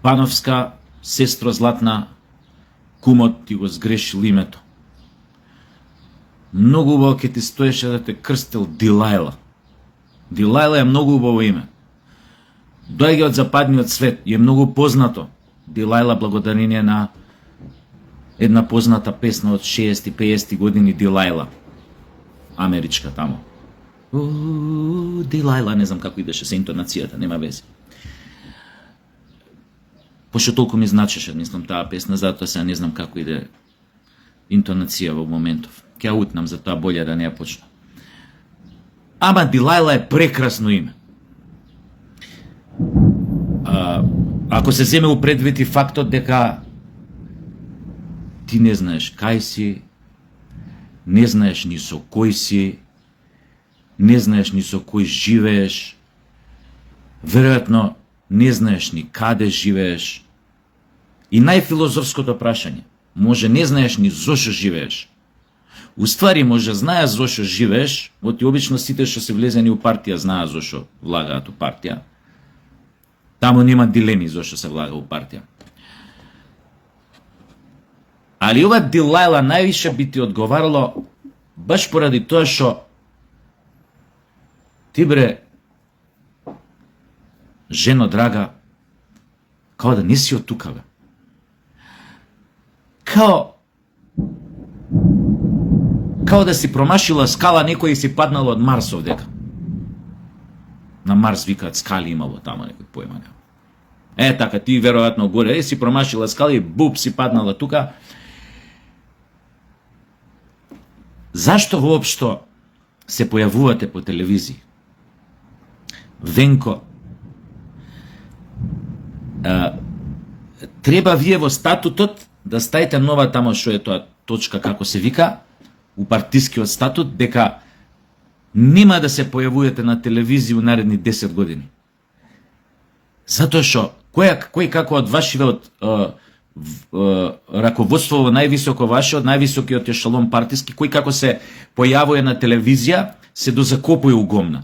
Пановска, сестро златна, кумот ти го сгрешил името. Многу убаво ќе ти стоеше да те крстил Дилајла. Дилајла е многу убаво име. Доаѓа од западниот свет и е многу познато. Дилајла благодарение на една позната песна од 60-50 години, Дилајла. Америчка тамо. Дилајла, не знам како идеше се интонацијата, нема везе. Пошто толку ми значеше, мислам, таа песна, затоа сега не знам како иде интонација во моментов. Ќе утнам за тоа, болje да не ја почнам. Ама Дилајла е прекрасно име. Ако се земе у предвид и фактот дека ти не знаеш кај си, не знаеш ни со кој си, не знаеш ни со кој живееш, веројатно не знаеш ни каде живееш. И најфилозофското прашање, може не знаеш ни зошто живееш. Уствари може знаеш зошто живееш, оти обично сите што се влезени у партија знаат зошто влагаат у партија. Таму нема дилеми зошто се влага у партија. Али ова Дилајла највише би ти одговарало баш поради тоа што ти бре, жено драга, као да не си од тука, бе. Као да си промашила скала некој и си паднала од Марс овдека. На Марс викаат скали имало тамо некој појма. Така, ти веројатно горе си промашила скала и буп си паднала тука. Зашто воопшто се појавувате по телевизија? Венко, треба вие во статутот да стаите нова тамо што е тоа точка, како се вика, у партискиот статут, дека нема да се појавувате на телевизија у наредни 10 години. Затоа што кој како од вашиве од раководство во највисоко ваше, од највисокиот ешелон партиски, кој како се појавува на телевизија, се дозакопува у гомна.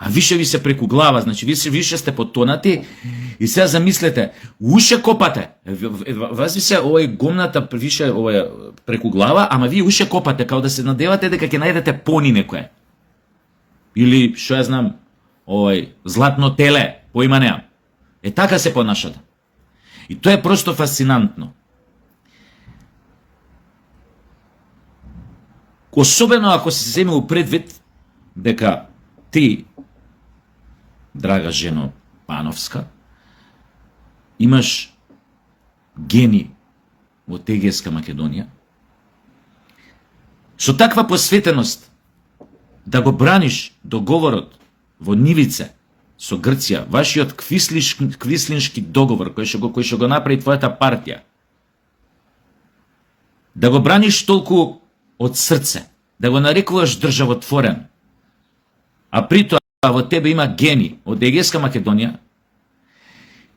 А више ви се преку глава, значи више сте потонати и сега замислете, уше копате. Вас ви се овој гомната више овој преку глава, ама вие уше копате, као да се надевате дека ќе најдете пони некое. Или, што ја знам, овој златно теле, поима неам. Така се понашате. И тоа е просто фасцинантно. Особено ако се земе у предвид дека ти, драга жено Пановска, имаш гени во Егејска Македонија, со таква посветеност да го браниш договорот во нивице со Грција, вашиот квислиншки договор кој што го направи твојата партија, да го браниш толку од срце, да го нарекуваш државотворен, а при тоа во тебе има гени од Егејска Македонија,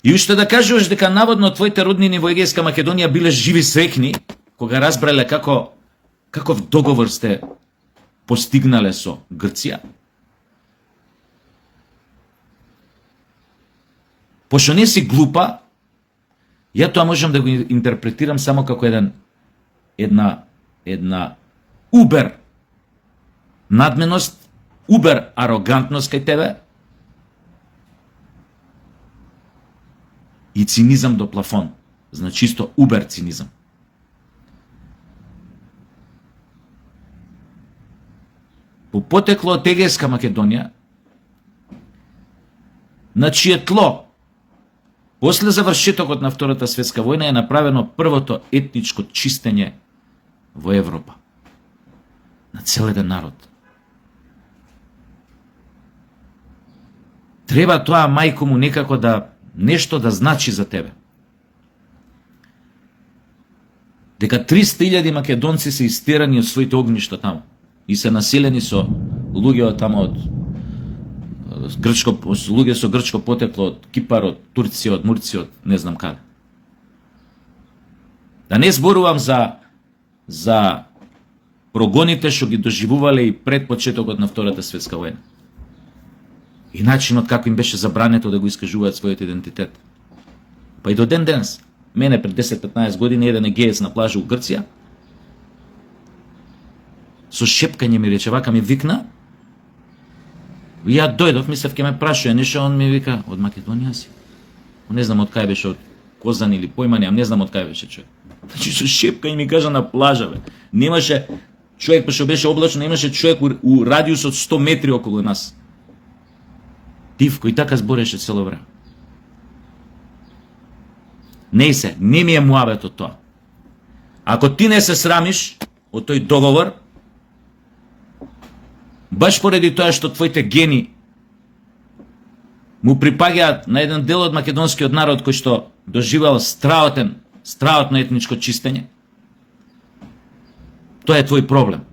и уште да кажуваш дека наводно твоите роднини во Егејска Македонија биле живи срекни, кога разбрале каков договор сте постигнале со Грција. Пошто не си глупа, ја тоа можам да го интерпретирам само како една убер надменост, убер арогантност кај тебе и цинизам до плафон. Значи исто убер цинизам. По потекло од Егејска Македонија, на чие тло после завршетокот на Втората светска војна е направено првото етничко чистење во Европа. На цел еден народ. Треба тоа, мајко му, некако да нешто да значи за тебе. Дека 300.000 македонци се истерани од своите огништа таму и се населени со луѓе од таму од луѓе со грчко потекло, од Кипар, од Турција, од Мурција, од не знам каде. Да не зборувам за прогоните што ги доживувале и пред почетокот на Втората светска војна. И начинот како им беше забрането да го искажуваат својот идентитет. Па и до ден денес. Мене пред 10-15 години еден егеец на плажа у Грција со шепкање ми рече, вака ми викна, и ја дојдов, мислев ке ме прашува нешто, он ми вика, од Македонија си. Не знам од кај беше, од Козан или појма немам, не знам од кај беше човек. Значи со шепкање ми кажа на плажа, бе. Немаше човек, пошто беше облачно, немаше човек у радиус од 100 метри околу нас. Тивко и така збореше цело време. Не ми е муабетот тоа. Ако ти не се срамиш од тој договор, баш поради тоа што твоите гени му припагаат на еден дел од македонскиот народ кој што доживел страотно етничко чистење, тоа е твој проблем.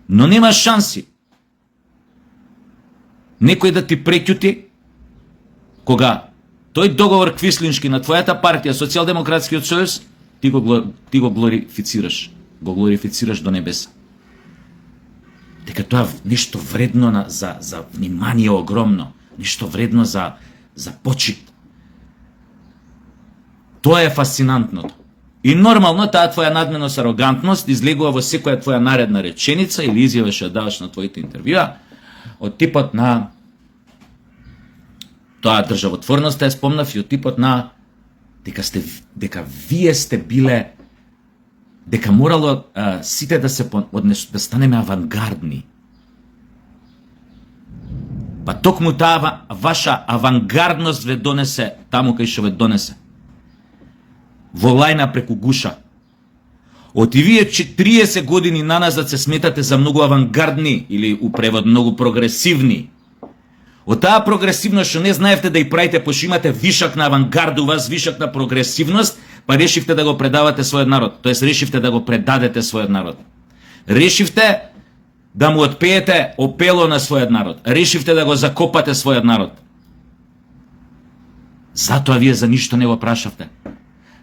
Но нема шанси некој да ти преќути кога тој договор квислиншки на твојата партија, Социјалдемократскиот сојуз, ти го глорифицираш. Го глорифицираш до небеса. Дека тоа нешто вредно за внимание огромно, нешто вредно за почит. Тоа е фасцинантното. И нормално таа твоја надменост, арогантност излегува во секоја твоја наредна реченица или изјава што даваш на твоите интервјуа, од типот на тоа државотворноста е спомнав и од типот на дека вие сте биле, дека морало сите да станеме авангардни. Па токму таа ваша авангардност ве донесе таму кај што ве донесе. Во лајна преку гуша. Од и вие 30 години наназад се сметате за многу авангардни или у превод многу прогресивни. Од таа прогресивност што не знаевте да ја правите, пошто имате вишак на авангард у вас, вишак на прогресивност, па решивте да го предавате својот народ. Тоест решивте да го предадете својот народ. Решивте да му отпеете опело на својот народ. Решивте да го закопате својот народ. Затоа вие за ништо не го прашавте.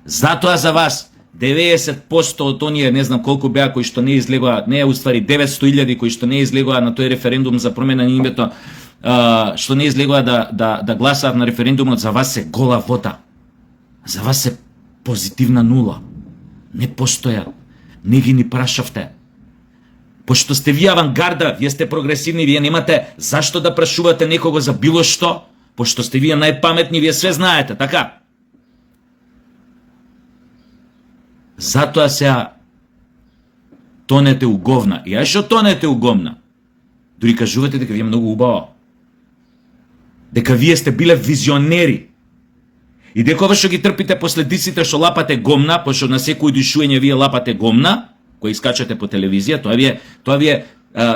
Затоа за вас 90% од оние, не знам колку беа кои што не излегоа, не уствари 900.000 кои што не излегоа на тој референдум за промена на името, што не излегоа да гласаат на референдумот, за вас е гола вода. За вас е позитивна нула. Не постоја. Не ги ни прашавте. Пошто сте вие авангарда, вие сте прогресивни, вие немате зашто да прашувате некого за било што, пошто сте вие најпаметни, вие све знаете, така? Затоа сега тонете у говна. И што тонете у говна? Дури кажувате дека ви е многу убаво. Дека вие сте биле визионери. И дека ова што ги трпите последиците што лапате гомна, пошто на секој дишување вие лапате гомна, кој искачате по телевизија, тоа ви е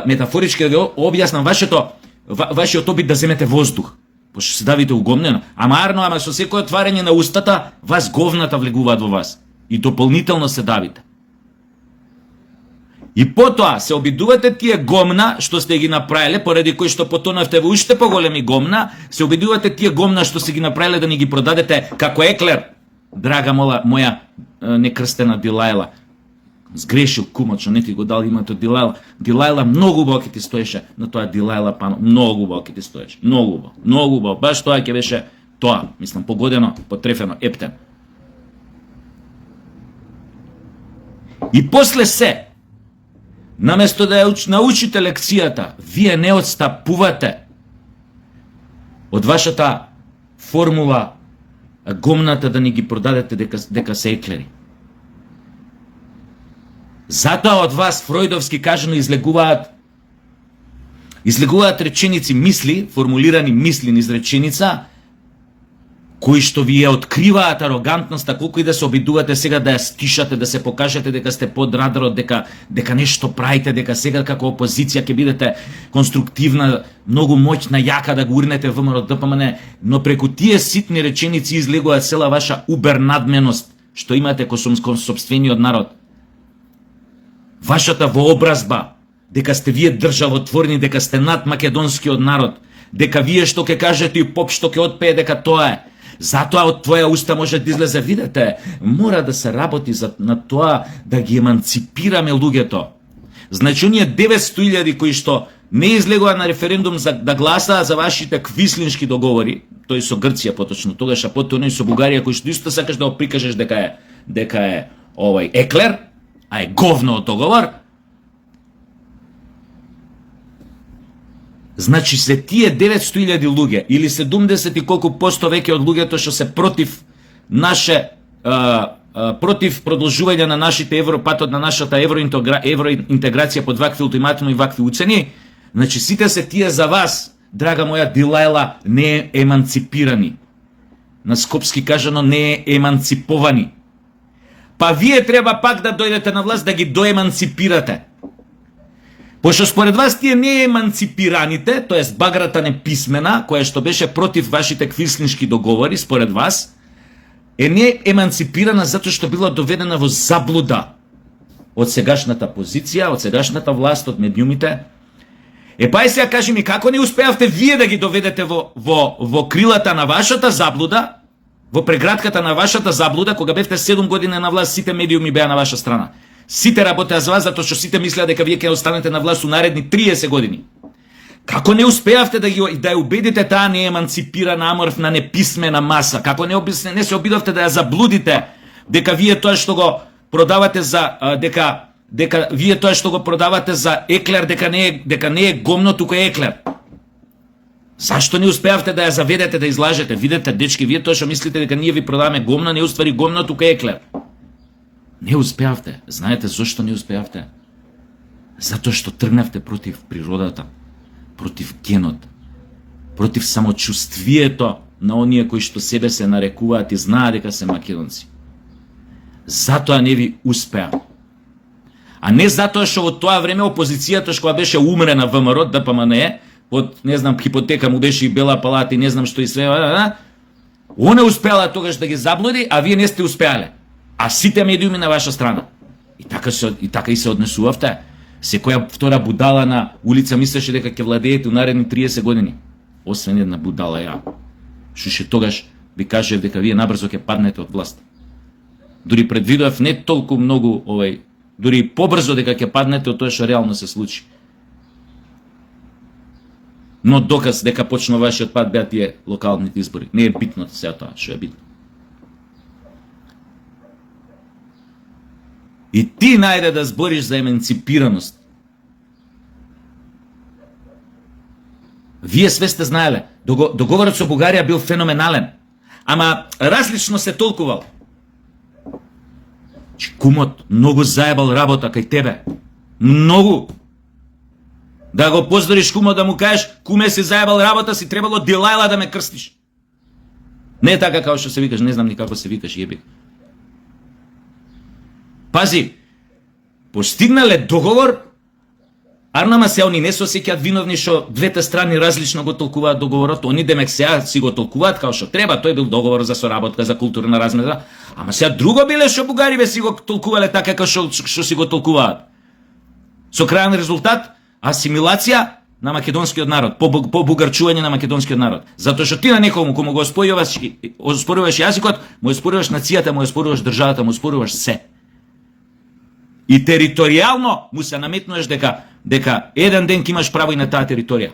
метафорички да ви објаснам вашиот обид да земете воздух. Пошто се давите у гомнено. Ама со секој отварање на устата, вас говната влегуваат во вас. И дополнително се давите. И потоа се обидувате тие гомна што сте ги направиле, поради кои што потонавте во уште поголеми гомна, се обидувате тие гомна што се ги направиле да ни ги продадете како еклер. Драга моја некрстена Дилајла. Сгрешил кумот што не ти го дал името Дилајла. Дилајла многу убаво ќе ти стоеше на тоа Дилајла пано. Многу убаво ќе ти стоеше. Многу убаво. Баш тоа ќе беше тоа, мислам, погодено, потрефено, ептен. И после се, наместо да ја научите лекцијата, вие не отстапувате од вашата формула гомната да ни ги продадете дека се еклери. Затоа од вас, фројдовски кажано, излегуваат реченици, мисли, формулирани мисли низ реченица, кои што ви ја откриваат арогантноста, колку и да се обидувате сега да ја стишате, да се покажете дека сте под радарот, дека нешто правите, дека сега како опозиција ќе бидете конструктивна, многу моќна, јака да го урнете ВМРО ДПМН, но преку тие ситни реченици излегува цела ваша убер надменост што имате кон сопствениот народ. Вашата вообразба дека сте вие државотворни, дека сте над македонскиот народ, дека вие што ќе кажете и поп што ќе отпее дека тоа е. Затоа од твоја уста може да излезе, видете, мора да се работи на тоа да ги еманципираме луѓето. Значи, оние 900.000 кои што не излегува на референдум да гласаа за вашите квислиншки договори, тој со Грција поточно, тогаш, а потоа и со Бугарија, кој што исто сакаш да го прикажеш дека е еклер, а е говно од договор. Значи се тие 900.000 луѓе или 70 и колку посто веќе од луѓето што се против против продолжување на нашите европатот, на нашата евроинтеграција под вакви ултиматуми и вакви уцени, значи сите се тие за вас, драга моја Дилајла, не е еманципирани. На скопски кажано, не е еманциповани. Па вие треба пак да дојдете на власт да ги доеманципирате. Пошто според вас тие не еманципираните, тоест баграта неписмена, која што беше против вашите квислиншки договори, според вас, е не еманципирана затоа што била доведена во заблуда од сегашната позиција, од сегашната власт, од медиумите. Па сега кажи ми, како не успеавте вие да ги доведете во крилата на вашата заблуда, во преградката на вашата заблуда, кога бевте 7 години на власт, сите медиуми беа на ваша страна. Сите работеа за вас, затоа што сите мислеа дека вие ќе останете на власт у наредни 30 години. Како не успеавте да ја убедите таа нееманципирана аморфна неписмена маса? Како не се обидовте да ја заблудите дека вие тоа што го продавате за дека вие тоа што го продавате за еклер дека не е гомно, туку е еклер? Зашто не успеавте да ја заведете, да излажете? Видете, дечки, вие тоа што мислите дека ние ви продаваме гомно, не уствари гомно, туку е еклер. Не успеавте. Знаете зошто не успеавте? Затоа што тргнавте против природата, против генот, против самочувствието на оние кои што себе се нарекуваат и знаат дека се македонци. Затоа не ви успеа. А не затоа што во тоа време опозицијата што беше умрена ВМРО, ДПМНЕ, под, не знам, хипотека му беше и Бела палата и не знам што и све, она успеала тогаш да ги заблуди, а вие не сте успеале. А сите медиуми на ваша страна. И така и се однесувавте. Секоја втора будала на улица мислеше дека ќе владеете у наредни 30 години. Освен една будала ја. Шуше тогаш ви кажев дека вие набрзо ќе паднете од власт. Дури предвидував не толку многу дури побрзо дека ќе паднете од тоа што реално се случи. Но доказ дека почна вашиот пат беа тие локалните избори. Не е битно сега тоа што е битно. И ти најде да збориш за еманципираност. Вие све сте знаеле. Договорот со Бугарија бил феноменален. Ама различно се толкувал. Кумот многу заебал работа кај тебе. Многу. Да го поздориш кумот, да му кажеш, куме си заебал работа, си требало Дилајла да ме крстиш. Не така како што се викаш, не знам ни како се викаш, јеби. Пази, постигнале договор, арнама се они не се осеќаат виновни што двете страни различно го толкуваат договорот, они демек сега си го толкуваат како што треба, тој бил договор за соработка, за културна размена, ама сега друго биле што бугарите си го толкувале така како што си го толкуваат. Со крајен резултат, асимилација на македонскиот народ, по бугарчување на македонскиот народ. Затоа што ти на некому кому го оспоруваш јазикот, му оспоруваш нацијата, му оспоруваш државата, му оспоруваш се. И територијално му се наметнуваш дека еден ден ќе имаш право и на таа територија.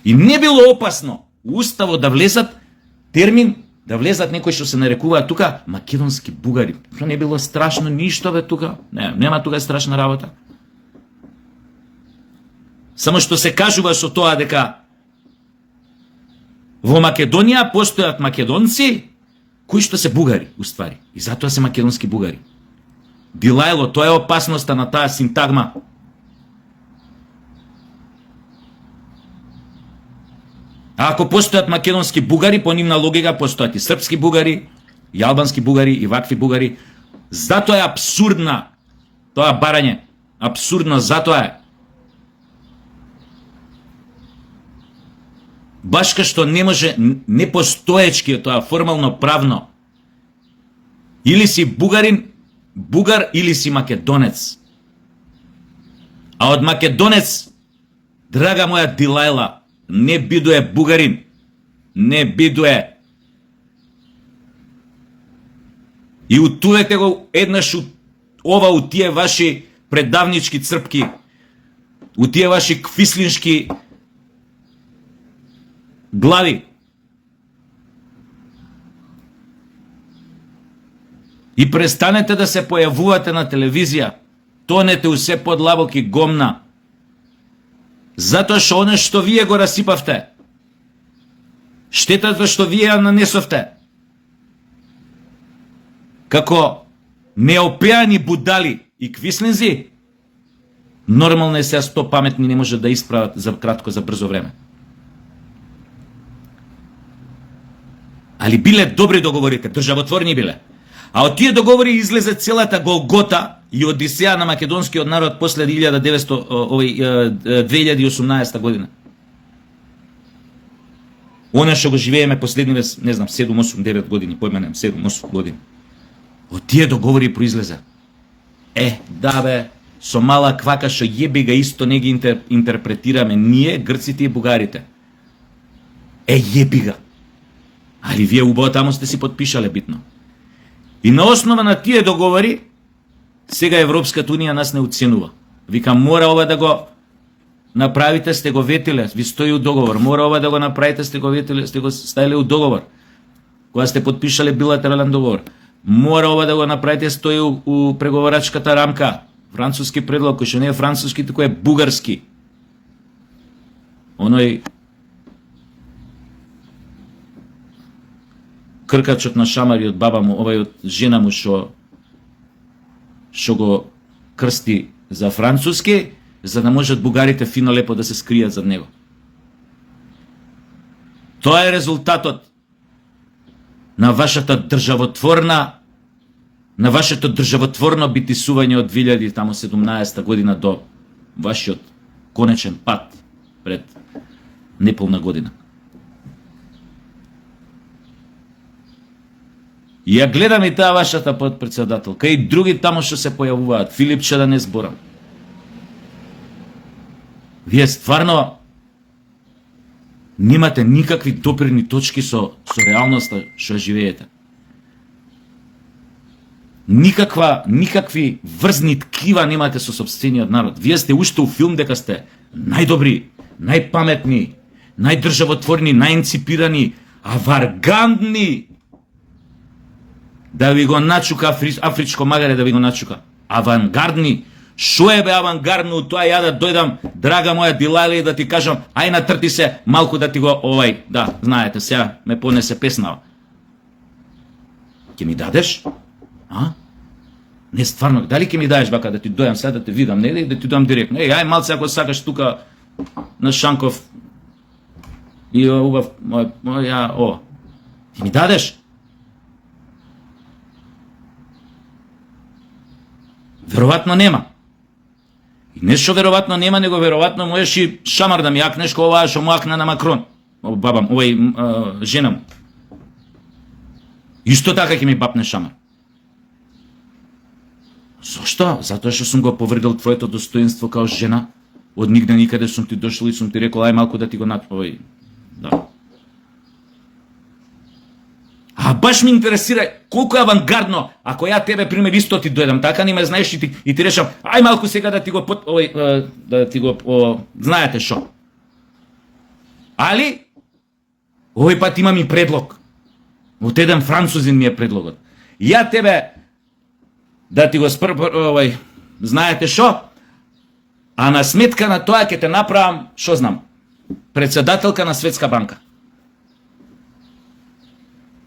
И не било опасно уставот да влезат термин, да влезат некои што се нарекуваат тука македонски бугари. Тоа не било страшно ништо бе тука. Нема тука страшна работа. Само што се кажува со тоа дека во Македонија постојат македонци кои што се бугари, уствари. И затоа се македонски бугари. Дилајло, тоа е опасноста на таа синтагма. А ако постојат македонски бугари, по нивна логика постојат и српски бугари, и албански бугари, и вакви бугари. Затоа е абсурдна тоа барање. Абсурдно затоа е. Баш ка што не може, не постоечки е тоа формално правно. Или си бугар или си македонец. А од македонец, драга моја Дилајла, не бидуе бугарин. Не бидуе. И утувете го еднаш ова у тие ваши предавнички црпки. у тие ваши квислиншки глави. И престанете да се појавувате на телевизија. Тонете усе под лабоки гомна. Затоа што оно што вие го расипавте, штетата што вие ја нанесовте, како неопеани будали и квислинзи, нормално е сега 100 паметни не може да исправат за кратко, за брзо време. Али биле добри договорите, државотворни биле. А од тие договори излезе целата Голгота и Одисеја на македонскиот народ после 2018 година. Она што го живееме последниве, не знам, 7, 8, 9 години, појменем 7, 8 години. Од тие договори произлезе. Да бе, со мала квака што јеби га исто не ги интерпретираме ние, грците и бугарите. Јеби га. Али вие убаво таму сте си подпишале битно. И на основа на тие договори, сега Европската унија нас не оценува. Вика, мора ова да го направите, сте го ветиле, ви стои у договор. Мора ова да го направите, сте го ветиле, сте го ставиле у договор. Кога сте подпишале билатерален договор. Мора ова да го направите, стои у преговорачката рамка. Француски предлог, кој што не е француски, туку е бугарски. Оној кркачот на шамари од баба му, овај од жена му што го крсти за француски, за да можат бугарите фино лепо да се скријат зад него. Тоа е резултатот на вашето државотворно битисување од 2017 година до вашиот конечен пат пред неполна година. И ја гледам и таа вашата подпредседателка и други таму што се појавуваат. Филипче да не зборам. Вие стварно немате никакви допирни точки со реалноста што живеете. Никакви врзни ткива немате со сопствениот народ. Вие сте уште у филм дека сте најдобри, најпаметни, најдржавотворни, најинципирани, аваргандни. Да ви го начука афричко магаре, да ви го начука. Авангардни. Шо е бе авангардно тоа ја да дојдам, драга моја Дилали, да ти кажам, ај натрти се малку да ти го да, знаете, сега ме понесе песнава. Ке ми дадеш? Не, стварно, дали ќе ми дадеш бака да ти дојам сега да те видам, не, да ти дојам директно. Ај малце ако сакаш тука на Шанков и убав, ти ми дадеш? Веројатно нема. И не што веројатно нема, него веројатно можеш и шамар да ми акнеш ко оваа што му акна на Макрон. Бабам, жена му. Исто така ќе ми бапне шамар. Зошто? Затоа што сум го повредил твоето достоинство као жена. Од нигде никаде сум ти дошол и сум ти рекол, ај малку да ти го да. А баш ми интересира колку е авангардно, ако ја тебе пример исто ти дојдам, така не ме знаеш и ти решам, ај малку сега да ти го да ти го знаете шо. Али овој пат имам и предлог. Од еден французин ми е предлогот. Ја тебе да ти го знаете шо, а на сметка на тоа ќе те направам, шо знам, председателка на Светска банка.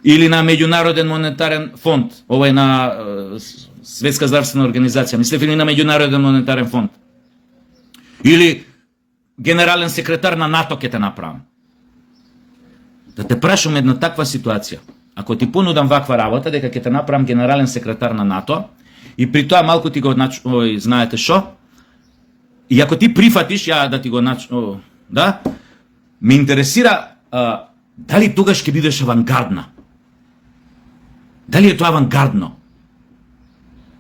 Или на Меѓународен монетарен фонд, овој на Светска здравствена организација, мислев или на Меѓународен монетарен фонд. Или генерален секретар на НАТО ќе те направам. Да те прашам една таква ситуација. Ако ти понудам ваква работа, дека ќе те направам генерален секретар на НАТО, и при тоа малку ти го знаете шо, и ако ти прифатиш, ја да ти го да, ме интересира дали тогаш ќе бидеш авангардна. Дали е тоа авангардно?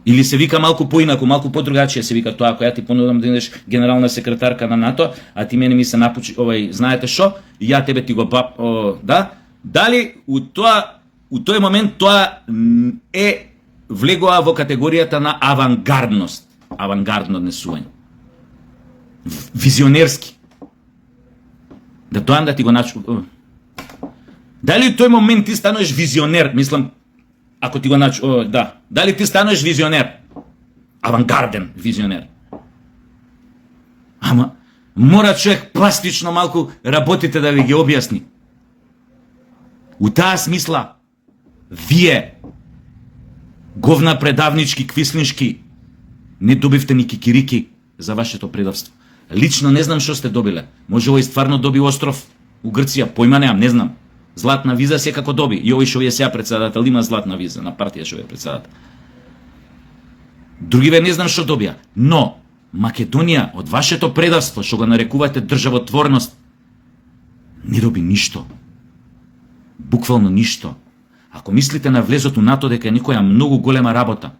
Или се вика малку поинаку, малку подругачие се вика тоа, ако ја ти понудам да бидеш генерална секретарка на НАТО, а ти мене ми се напучи, знаете шо, ја тебе ти го да? Дали у тој момент тоа е влегува во категоријата на авангардност, авангардно однесување. визионерски. Да дојам да ти го начу. Дали тој момент ти станеш визионер, мислам, ако ти го начу, да. Дали ти станеш визионер? Авангарден визионер. Ама мора човек пластично малку работите да ви ги објасни. У таа смисла, вие, говна предавнички, квислиншки, не добивте ни кикирики за вашето предавство. Лично не знам што сте добиле. Може овој стварно доби остров у Грција, појма немам, не знам. Златна виза секако доби. И овој што е сега председател има златна виза на партија што е председател. Другиве не знам што добија, но Македонија од вашето предавство што го нарекувате државотворност не доби ништо. Буквално ништо. Ако мислите на влезот у НАТО дека е некоја многу голема работа,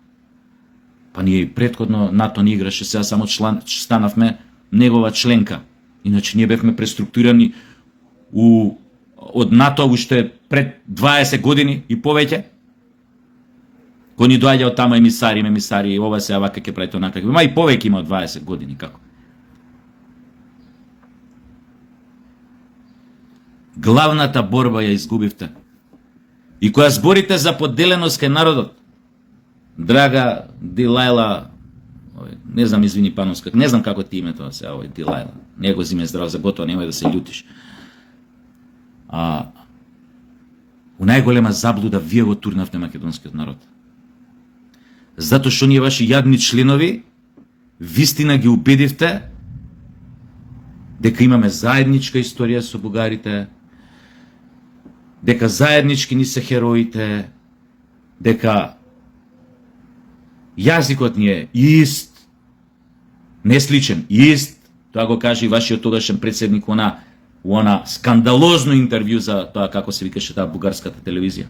па ние и претходно НАТО не играше, сега само станавме негова членка. Иначе ние бевме преструктурирани од НАТО уште пред 20 години и повеќе. Кој ни доаѓа од тама емисари, ова се вака ќе правите онака. Ма и повеќе има од 20 години, како? Главната борба ја изгубивте. И која зборите за поделеност кај народот, драга Дилајла, не знам, извини Пановска, не знам како ти името сега, овој Дилајла, не го зиме здраво за готово, немој да се љутиш. У најголема заблуда вие го турнавте македонскиот народ. Затоа што ние ваши јадни членови вистина ги убедивте дека имаме заедничка историја со бугарите, дека заеднички ни се хероите, дека јазикот ни е ист, не сличен, ист. Тоа го каже и вашиот тогашен председник у она скандалозно интервју за тоа како се викаше таа бугарската телевизија.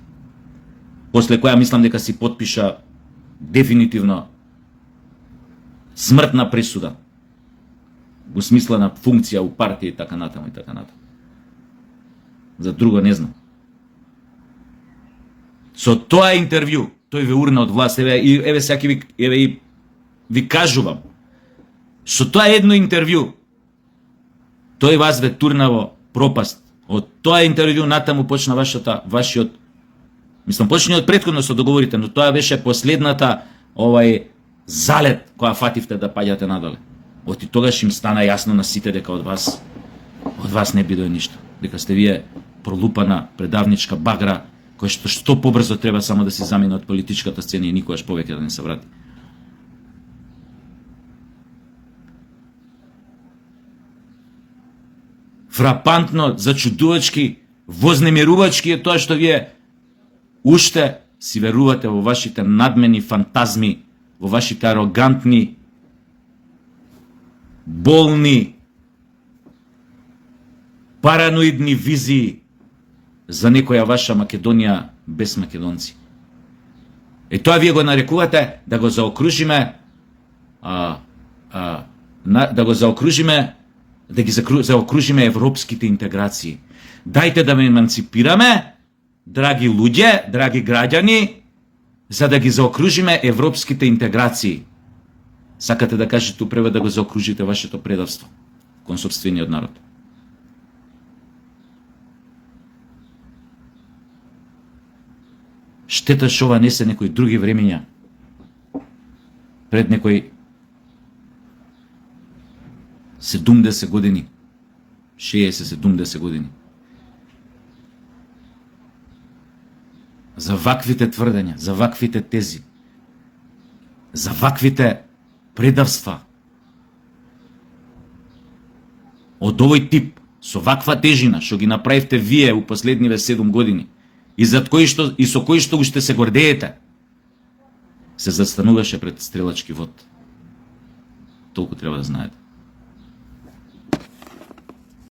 После која мислам дека си потпиша дефинитивно смртна пресуда во смисла на функција у партија и така натаму и така натаму. За друго не знам. Со тоа интервју тој ве урна од власт, еве сега ви кажувам. Со тоа едно интервју тој вас ве турна во пропаст. Од тоа интервју натаму почна вашиот, мислам, почна од претходно со договорите, но тоа беше последната залет која фативте да паѓате надоле. Од и тогаш им стана јасно на сите дека од вас не бидое ништо. Дека сте вие пролупана предавничка багра која што побрзо треба само да се замине од политичката сцена и никогаш повеќе да не се врати. Фрапантно, зачудувачки, вознемирувачки е тоа што вие уште си верувате во вашите надмени фантазми, во вашите арогантни, болни, параноидни визии за некоја ваша Македонија без македонци. Тоа вие го нарекувате да го заокружиме да ги заокружиме европските интеграции. Дајте да ме еманципираме, драги луѓе, драги граѓани, за да ги заокружиме европските интеграции. Сакате да кажете упрева да го заокружите вашето предавство кон сопствениот народ. Штета што ова не се некои други времења, пред некои 70 години, 60-70 години. За ваквите тврдења, за ваквите тези, за ваквите предавства од овој тип, со ваква тежина што ги направивте вие у последниве 7 години и со кои што уште се гордеете, се застануваше пред стрелачки вод. Толку треба да знаете.